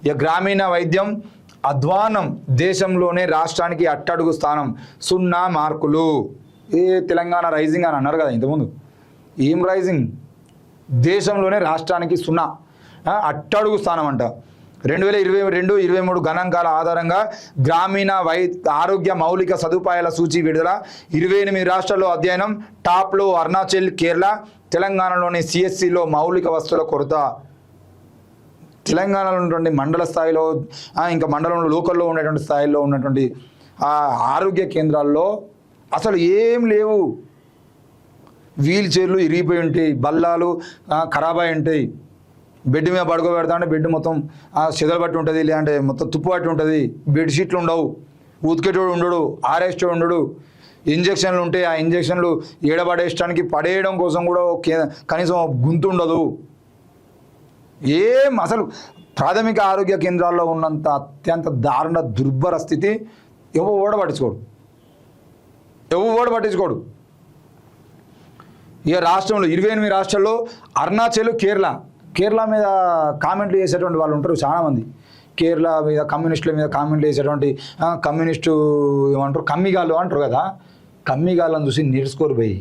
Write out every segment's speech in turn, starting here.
ఇక గ్రామీణ వైద్యం అధ్వానం, దేశంలోనే రాష్ట్రానికి అట్టడుగు స్థానం, 0 మార్కులు. ఏ తెలంగాణ రైజింగ్ అని అన్నారు కదా ఇంతకుముందు, ఏం రైజింగ్? దేశంలోనే రాష్ట్రానికి 0, అట్టడుగు స్థానం అంట. 2022-23 గణాంకాల ఆధారంగా గ్రామీణ ఆరోగ్య మౌలిక సదుపాయాల సూచి విడుదల. 28 రాష్ట్రాల్లో అధ్యయనం. టాప్లో అరుణాచల్, కేరళ. తెలంగాణలోని సిఎస్సిలో మౌలిక వస్తువుల కొరత. తెలంగాణలో ఉన్నటువంటి మండల స్థాయిలో, ఇంకా మండలంలో లోకల్లో ఉన్నటువంటి స్థాయిలో ఉన్నటువంటి ఆరోగ్య కేంద్రాల్లో అసలు ఏం లేవు. వీల్ చైర్లు ఇరిగిపోయి ఉంటాయి, బల్లాలు ఖరాబ్ అయి ఉంటాయి. బెడ్ మీద పడుకోబెడతా అంటే బెడ్ మొత్తం చెదలు పట్టి ఉంటుంది, లేదంటే మొత్తం తుప్పు పట్టి ఉంటుంది. బెడ్షీట్లు ఉండవు, ఉతికేటోడు ఉండడు, ఆరేసేటోడు ఉండడు. ఇంజక్షన్లు ఉంటాయి, ఆ ఇంజక్షన్లు ఏడబడేయడానికి పడేయడం కోసం కూడా కనీసం గుంతు ఉండదు. ఏం అసలు ప్రాథమిక ఆరోగ్య కేంద్రాల్లో ఉన్నంత అత్యంత దారుణ దుర్భర స్థితి ఎవడు పట్టించుకోడు. ఇక రాష్ట్రంలో 28 రాష్ట్రాల్లో అరుణాచల్, కేరళ మీద కామెంట్లు చేసేటువంటి వాళ్ళు ఉంటారు చాలామంది. కేరళ మీద కమ్యూనిస్టుల మీద కామెంట్లు చేసేటువంటి కమ్యూనిస్టు ఏమంటారు, కమ్మిగాళ్ళు అంటారు కదా, కమ్మిగాళ్ళని చూసి నేర్చుకోరు పోయి.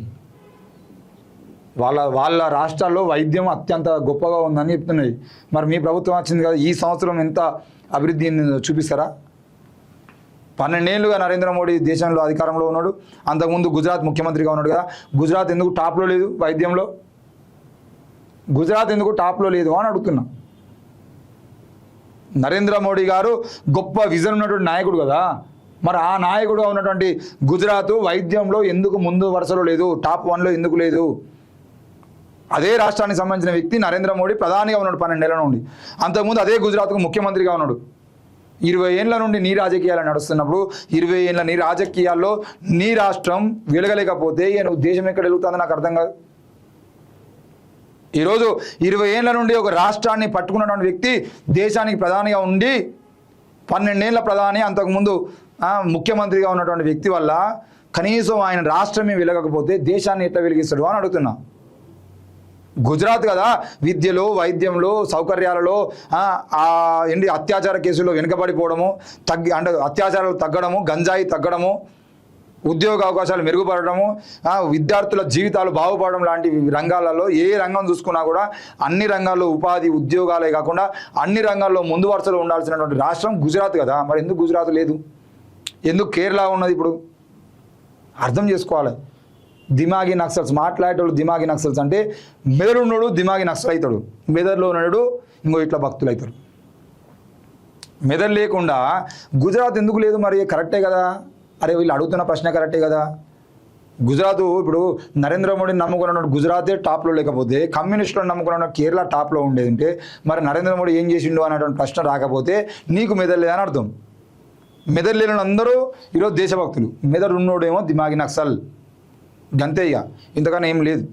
వాళ్ళ రాష్ట్రాల్లో వైద్యం అత్యంత గొప్పగా ఉందని చెప్తున్నది. మరి మీ ప్రభుత్వం వచ్చింది కదా, ఈ సంవత్సరం ఎంత అభివృద్ధిని చూపిస్తారా? 12 ఏళ్ళుగా నరేంద్ర మోడీ దేశంలో అధికారంలో ఉన్నాడు. అంతకుముందు గుజరాత్ ముఖ్యమంత్రిగా ఉన్నాడు కదా, గుజరాత్ ఎందుకు టాప్లో లేదు వైద్యంలో? గుజరాత్ ఎందుకు టాప్లో లేదు అని అడుగుతున్నా. నరేంద్ర మోడీ గారు గొప్ప విజన్ ఉన్నటువంటి నాయకుడు కదా, మరి ఆ నాయకుడుగా ఉన్నటువంటి గుజరాత్ వైద్యంలో ఎందుకు ముందు వరుసలో లేదు, టాప్ 1లో ఎందుకు లేదు? అదే రాష్ట్రానికి సంబంధించిన వ్యక్తి నరేంద్ర మోడీ ప్రధానిగా ఉన్నాడు 12 ఏళ్ల నుండి. అంతకుముందు అదే గుజరాత్కు ముఖ్యమంత్రిగా ఉన్నాడు. 20 ఏళ్ల నుండి నీ రాజకీయాలు నడుస్తున్నప్పుడు 20 ఏళ్ళ నీ రాజకీయాల్లో నీ రాష్ట్రం వెలగలేకపోతే నువ్వు దేశం ఎక్కడ వెలుగుతుందో నాకు అర్థం కాదు. ఈరోజు 20 ఏళ్ల నుండి ఒక రాష్ట్రాన్ని పట్టుకున్నటువంటి వ్యక్తి దేశానికి ప్రధానిగా ఉండి 12 ఏళ్ల ప్రధాని, అంతకుముందు ముఖ్యమంత్రిగా ఉన్నటువంటి వ్యక్తి వల్ల కనీసం ఆయన రాష్ట్రమే వెలగకపోతే దేశాన్ని ఎట్లా వెలిగిస్తాడు అని అడుగుతున్నా. గుజరాత్ కదా విద్యలో, వైద్యంలో, సౌకర్యాలలో అత్యాచార కేసుల్లో వెనుకబడిపోవడము, అంటే అత్యాచారాలు తగ్గడము, గంజాయి తగ్గడము, ఉద్యోగ అవకాశాలు మెరుగుపడటము, విద్యార్థుల జీవితాలు బాగుపడడం లాంటి రంగాలలో ఏ రంగం చూసుకున్నా కూడా అన్ని రంగాల్లో ఉపాధి, ఉద్యోగాలే కాకుండా అన్ని రంగాల్లో ముందు వరుసలో ఉండాల్సినటువంటి రాష్ట్రం గుజరాత్ కదా. మరి ఎందుకు గుజరాత్ లేదు? ఎందుకు కేరళ ఉన్నది? ఇప్పుడు అర్థం చేసుకోవాలి. దిమాగి నక్సల్స్ మాట్లాడేటోళ్ళు దిమాగి నక్సల్స్ అంటే మెదడు ఉన్నాడు దిమాగి నక్సల్ అవుతాడు, మెదడులో ఉన్నాడు ఇంకో ఇట్లా భక్తులు అవుతాడు. మెదడు లేకుండా గుజరాత్ ఎందుకు లేదు? మరి కరెక్టే కదా. అరే వీళ్ళు అడుగుతున్న ప్రశ్న కరెక్టే కదా. గుజరాత్ ఇప్పుడు నరేంద్ర మోడీని నమ్ముకున్న గుజరాతే టాప్లో లేకపోతే, కమ్యూనిస్టులను నమ్ముకున్న కేరళ టాప్లో ఉండేది ఉంటే, మరి నరేంద్ర మోడీ ఏం చేసిండు అనేటువంటి ప్రశ్న రాకపోతే నీకు మెదడు లేదని అర్థం. మెదడు లేని అందరూ ఈరోజు దేశభక్తులు, మెదడు ఉన్నోడేమో దిమాగి నక్సల్. గంతే ఇక, ఇంతకన్నా ఏం లేదు.